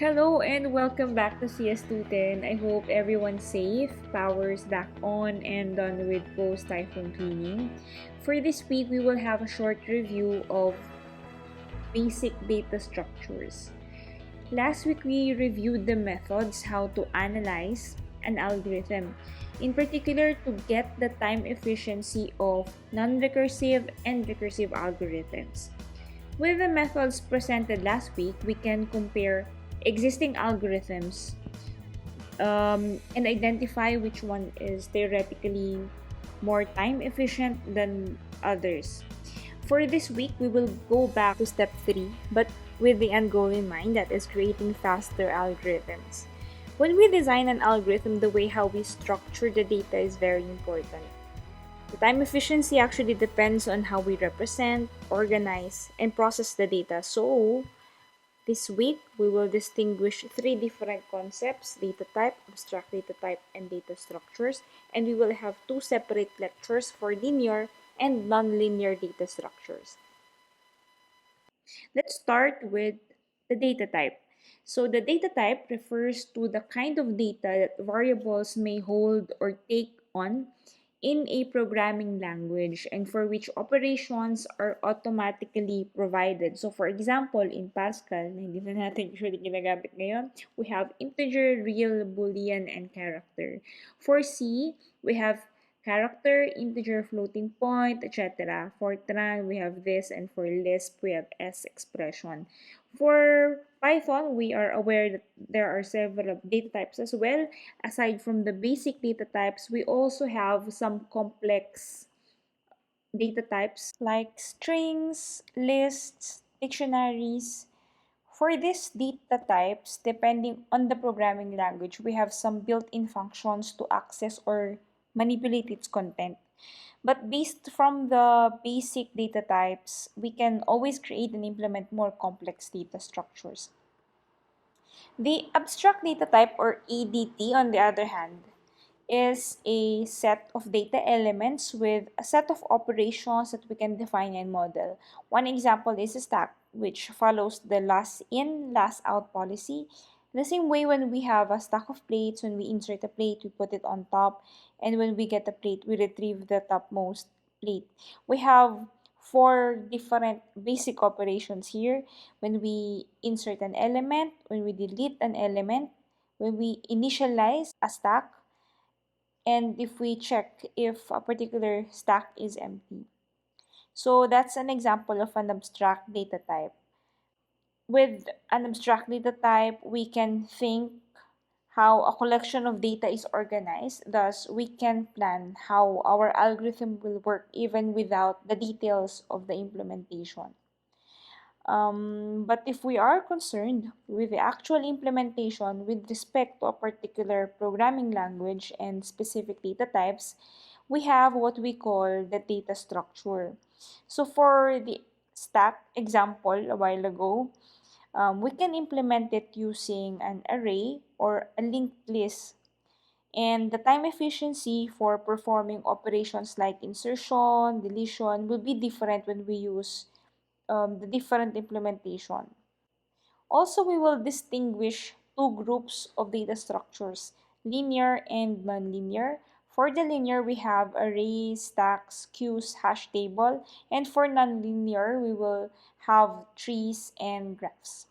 Hello and welcome back to CS210. I hope everyone's safe, power's back on, and done with post-typhoon cleaning. For this week, we will have a short review of basic data structures. Last week, we reviewed the methods how to analyze an algorithm, in particular to get the time efficiency of non-recursive and recursive algorithms. With the methods presented last week, we can compare existing algorithms and identify which one is theoretically more time efficient than others. For this week, we will go back to step 3, but with the end goal in mind, that is creating faster algorithms. When we design an algorithm, the way how we structure the data is very important. The time efficiency actually depends on how we represent, organize, and process the data. So, this week, we will distinguish three different concepts: data type, abstract data type, and data structures. And we will have two separate lectures for linear and nonlinear data structures. Let's start with the data type. So the data type refers to the kind of data that variables may hold or take on in a programming language and for which operations are automatically provided. So for example, in Pascal, na hindi na natin usually ginagamit ngayon, we have integer, real, boolean, and character. For C, we have character, integer, floating point, etc. For Tran, we have this, and for Lisp, we have S expression. For Python, we are aware that there are several data types as well. Aside from the basic data types, we also have some complex data types like strings, lists, dictionaries. For these data types, depending on the programming language, we have some built-in functions to access or manipulate its content. But based from the basic data types, we can always create and implement more complex data structures. The abstract data type, or ADT, on the other hand, is a set of data elements with a set of operations that we can define and model. One example is a stack, which follows the last in, last out policy. The same way, when we have a stack of plates, when we insert a plate, we put it on top, and when we get a plate, we retrieve the topmost plate. We have four different basic operations here: when we insert an element, when we delete an element, when we initialize a stack, and if we check if a particular stack is empty. So that's an example of an abstract data type. With an abstract data type, we can think how a collection of data is organized. Thus, we can plan how our algorithm will work even without the details of the implementation. But if we are concerned with the actual implementation with respect to a particular programming language and specific data types, we have what we call the data structure. So for the stack example a while ago, we can implement it using an array or a linked list. And the time efficiency for performing operations like insertion, deletion will be different when we use the different implementation. Also, we will distinguish two groups of data structures: linear and nonlinear. For the linear, we have arrays, stacks, queues, hash table, and for nonlinear, we will have trees and graphs.